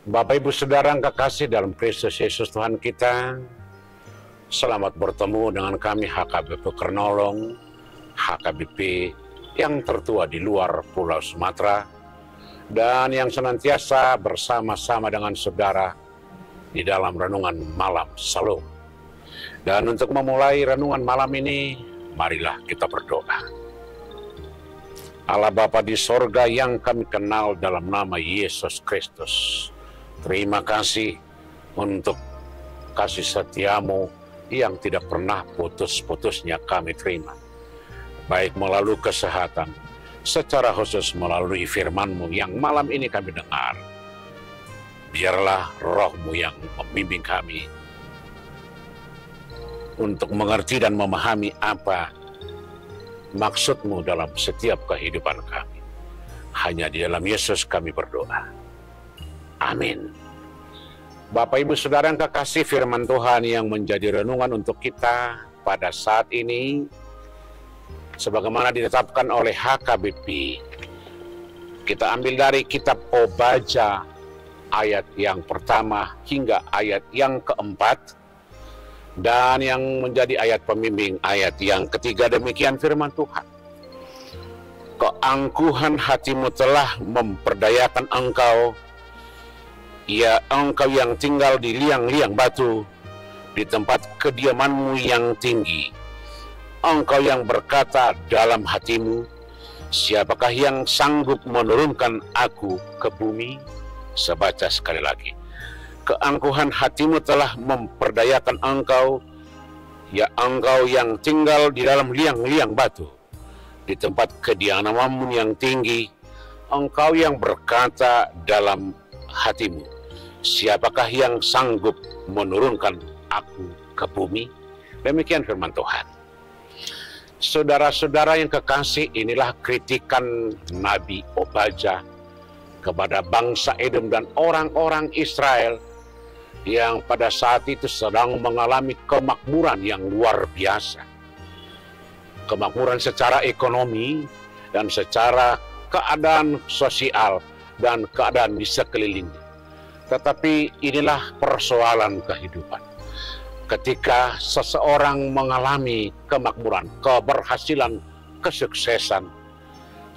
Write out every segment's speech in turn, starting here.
Bapak Ibu Saudara yang kekasih dalam Kristus Yesus Tuhan kita, selamat bertemu dengan kami HKBP Kernolong, HKBP yang tertua di luar Pulau Sumatera, dan yang senantiasa bersama-sama dengan saudara di dalam renungan malam Shalom. Dan untuk memulai renungan malam ini, marilah kita berdoa. Allah Bapa di sorga yang kami kenal dalam nama Yesus Kristus, terima kasih untuk kasih setiamu yang tidak pernah putus-putusnya kami terima. Baik melalui kesehatan, secara khusus melalui firman-Mu yang malam ini kami dengar. Biarlah roh-Mu yang membimbing kami untuk mengerti dan memahami apa maksud-Mu dalam setiap kehidupan kami. Hanya di dalam Yesus kami berdoa. Amin. Bapak Ibu Saudara yang kekasih, firman Tuhan yang menjadi renungan untuk kita pada saat ini, sebagaimana ditetapkan oleh HKBP, kita ambil dari kitab Obaja ayat yang pertama hingga ayat yang keempat, dan yang menjadi ayat pembimbing ayat yang ketiga. Demikian firman Tuhan. Keangkuhan hatimu telah memperdayakan engkau, ya engkau yang tinggal di liang-liang batu, di tempat kediamanmu yang tinggi. Engkau yang berkata dalam hatimu, siapakah yang sanggup menurunkan aku ke bumi? Sebaca sekali lagi. Keangkuhan hatimu telah memperdayakan engkau, ya engkau yang tinggal di dalam liang-liang batu, di tempat kediamanmu yang tinggi. Engkau yang berkata dalam hatimu, siapakah yang sanggup menurunkan aku ke bumi? Demikian firman Tuhan. Saudara-saudara yang kekasih, inilah kritikan Nabi Obaja kepada bangsa Edom dan orang-orang Israel yang pada saat itu sedang mengalami kemakmuran yang luar biasa. Kemakmuran secara ekonomi dan secara keadaan sosial dan keadaan di sekelilingnya. Tetapi inilah persoalan kehidupan. Ketika seseorang mengalami kemakmuran, keberhasilan, kesuksesan,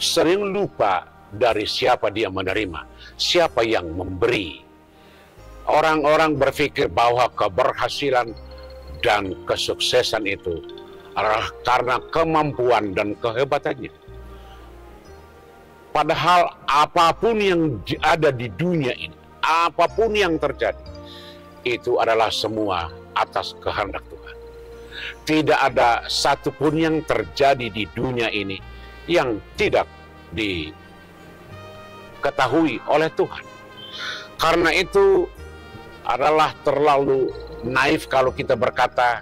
sering lupa dari siapa dia menerima, siapa yang memberi. Orang-orang berpikir bahwa keberhasilan dan kesuksesan itu adalah karena kemampuan dan kehebatannya. Padahal apapun yang ada di dunia ini, apapun yang terjadi, itu adalah semua atas kehendak Tuhan. Tidak ada satupun yang terjadi di dunia ini yang tidak diketahui oleh Tuhan. Karena itu adalah terlalu naif kalau kita berkata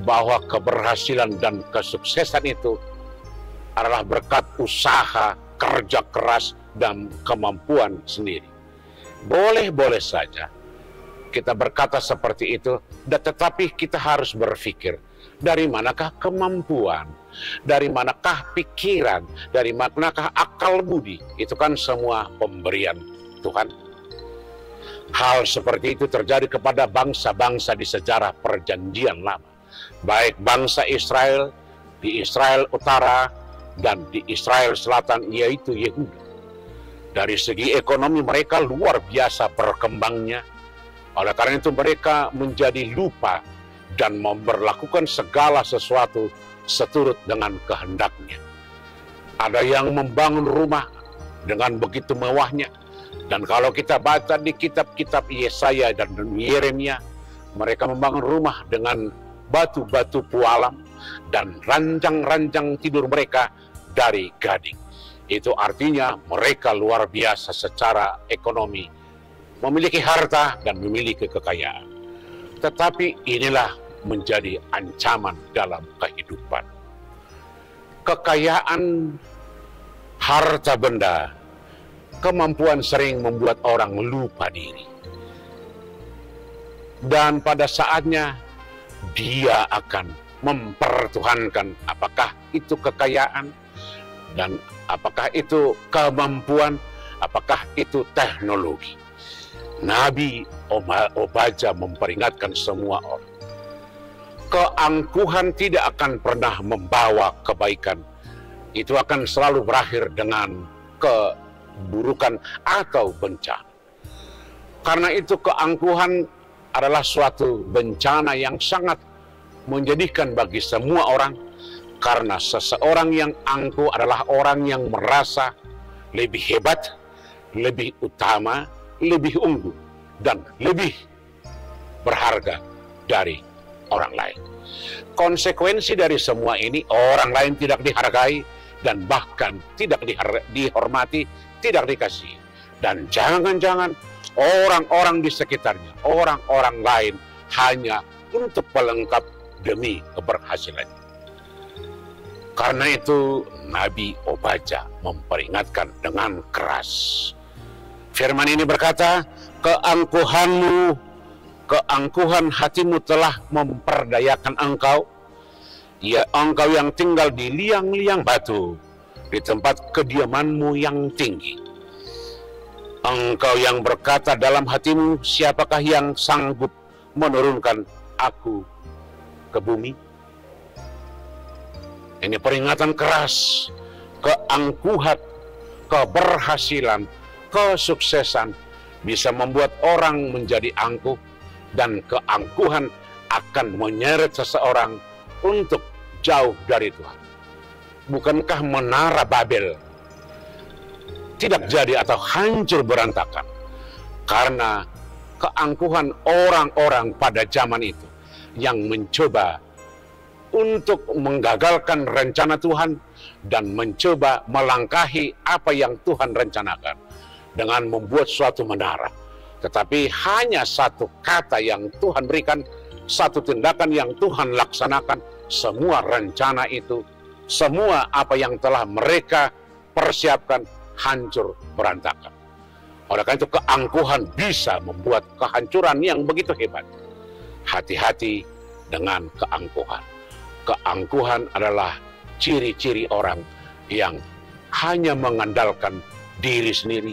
bahwa keberhasilan dan kesuksesan itu adalah berkat usaha, kerja keras, dan kemampuan sendiri. Boleh-boleh saja kita berkata seperti itu, tetapi kita harus berpikir, dari manakah kemampuan, dari manakah pikiran, dari manakah akal budi? Itu kan semua pemberian Tuhan. Hal seperti itu terjadi kepada bangsa-bangsa di sejarah Perjanjian Lama. Baik bangsa Israel, di Israel Utara, dan di Israel Selatan, yaitu Yehuda. Dari segi ekonomi mereka luar biasa berkembangnya. Oleh karena itu mereka menjadi lupa dan memperlakukan segala sesuatu seturut dengan kehendaknya. Ada yang membangun rumah dengan begitu mewahnya. Dan kalau kita baca di kitab-kitab Yesaya dan Yeremia, mereka membangun rumah dengan batu-batu pualam dan ranjang-ranjang tidur mereka dari gading. Itu artinya mereka luar biasa secara ekonomi, memiliki harta dan memiliki kekayaan. Tetapi inilah menjadi ancaman dalam kehidupan. Kekayaan, harta benda, kemampuan sering membuat orang lupa diri. Dan pada saatnya dia akan mempertuhankan apakah itu kekayaan dan apakah itu kemampuan, apakah itu teknologi. Nabi Obadja memperingatkan semua orang. Keangkuhan tidak akan pernah membawa kebaikan. Itu akan selalu berakhir dengan keburukan atau bencana. Karena itu keangkuhan adalah suatu bencana yang sangat menjadikan bagi semua orang. Karena seseorang yang angkuh adalah orang yang merasa lebih hebat, lebih utama, lebih unggul, dan lebih berharga dari orang lain. Konsekuensi dari semua ini, orang lain tidak dihargai dan bahkan tidak dihormati, tidak dikasihi. Dan jangan-jangan orang-orang di sekitarnya, orang-orang lain hanya untuk pelengkap demi keberhasilan. Karena itu Nabi Obadja memperingatkan dengan keras. Firman ini berkata, keangkuhan hatimu telah memperdayakan engkau, ya engkau yang tinggal di liang-liang batu, di tempat kediamanmu yang tinggi. Engkau yang berkata dalam hatimu, siapakah yang sanggup menurunkan aku ke bumi? Ini peringatan keras. Keangkuhan, keberhasilan, kesuksesan bisa membuat orang menjadi angkuh, dan keangkuhan akan menyeret seseorang untuk jauh dari Tuhan. Bukankah menara Babel tidak jadi atau hancur berantakan karena keangkuhan orang-orang pada zaman itu yang mencoba untuk menggagalkan rencana Tuhan dan mencoba melangkahi apa yang Tuhan rencanakan dengan membuat suatu menara. Tetapi hanya satu kata yang Tuhan berikan, satu tindakan yang Tuhan laksanakan, semua rencana itu, semua apa yang telah mereka persiapkan hancur berantakan. Oleh karena itu keangkuhan bisa membuat kehancuran yang begitu hebat. Hati-hati dengan keangkuhan. Keangkuhan adalah ciri-ciri orang yang hanya mengandalkan diri sendiri,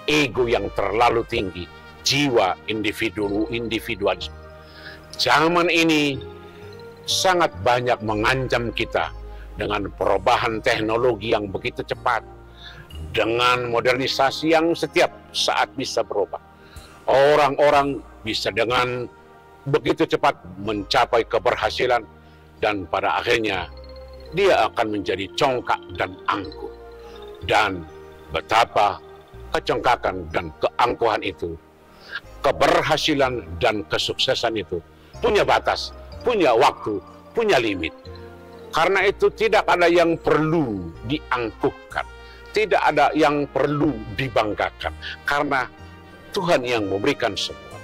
ego yang terlalu tinggi, jiwa individualisme. Zaman ini sangat banyak mengancam kita dengan perubahan teknologi yang begitu cepat, dengan modernisasi yang setiap saat bisa berubah. Orang-orang bisa dengan begitu cepat mencapai keberhasilan, dan pada akhirnya dia akan menjadi congkak dan angkuh. Dan betapa kecongkakan dan keangkuhan itu, keberhasilan dan kesuksesan itu punya batas, punya waktu, punya limit. Karena itu tidak ada yang perlu diangkuhkan, tidak ada yang perlu dibanggakan, karena Tuhan yang memberikan semua.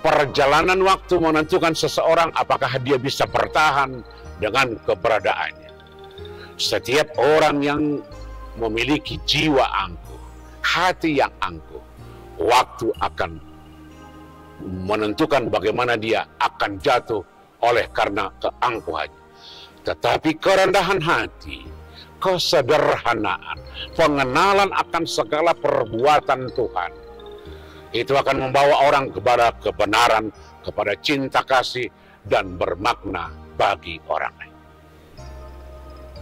Perjalanan waktu menentukan seseorang apakah dia bisa bertahan dengan keberadaannya. Setiap orang yang memiliki jiwa angkuh, hati yang angkuh, waktu akan menentukan bagaimana dia akan jatuh oleh karena keangkuhannya. Tetapi kerendahan hati, kesederhanaan, pengenalan akan segala perbuatan Tuhan, itu akan membawa orang kepada kebenaran, kepada cinta kasih, dan bermakna bagi orang lain.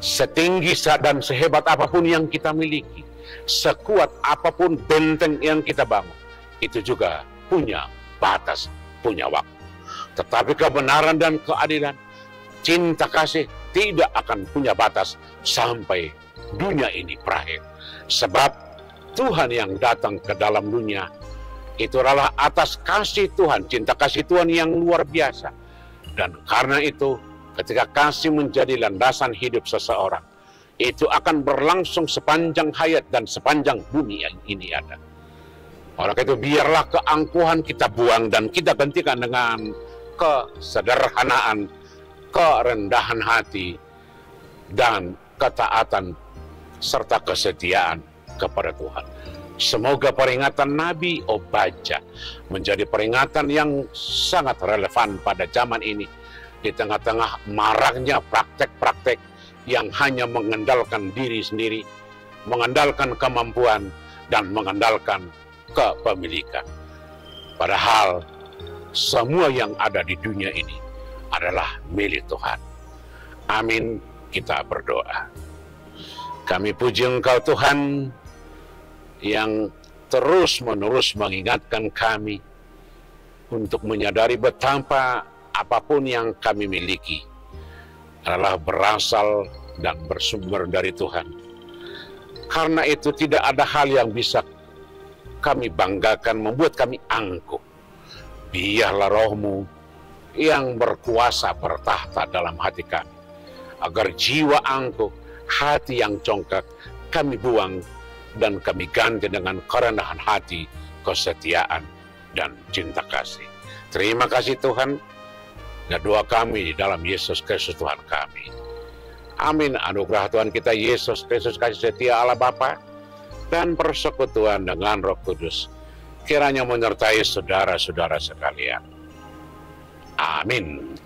Setinggi dan sehebat apapun yang kita miliki, sekuat apapun benteng yang kita bangun, itu juga punya batas, punya waktu. Tetapi kebenaran dan keadilan, cinta kasih tidak akan punya batas sampai dunia ini berakhir. Sebab Tuhan yang datang ke dalam dunia itu adalah atas kasih Tuhan, cinta kasih Tuhan yang luar biasa. Dan karena itu, ketika kasih menjadi landasan hidup seseorang, itu akan berlangsung sepanjang hayat dan sepanjang bumi yang ini ada. Oleh karena itu, biarlah keangkuhan kita buang dan kita gantikan dengan kesederhanaan, kerendahan hati, dan ketaatan serta kesetiaan kepada Tuhan. Semoga peringatan Nabi Obadja menjadi peringatan yang sangat relevan pada zaman ini, di tengah-tengah maraknya praktek-praktek yang hanya mengandalkan diri sendiri, mengandalkan kemampuan, dan mengandalkan kepemilikan. Padahal semua yang ada di dunia ini adalah milik Tuhan. Amin. Kita berdoa. Kami puji Engkau Tuhan yang terus-menerus mengingatkan kami untuk menyadari betapa apapun yang kami miliki adalah berasal dan bersumber dari Tuhan. Karena itu tidak ada hal yang bisa kami banggakan, membuat kami angkuh. Biarlah Roh-Mu yang berkuasa bertahta dalam hati kami, agar jiwa angkuh, hati yang congkak kami buang dan kami ganti dengan kerendahan hati, kesetiaan, dan cinta kasih. Terima kasih Tuhan, dan doa kami di dalam Yesus Kristus Tuhan kami. Amin. Anugerah Tuhan kita Yesus Kristus, kasih setia Allah Bapa, dan persekutuan dengan Roh Kudus kiranya menyertai saudara-saudara sekalian. Amin.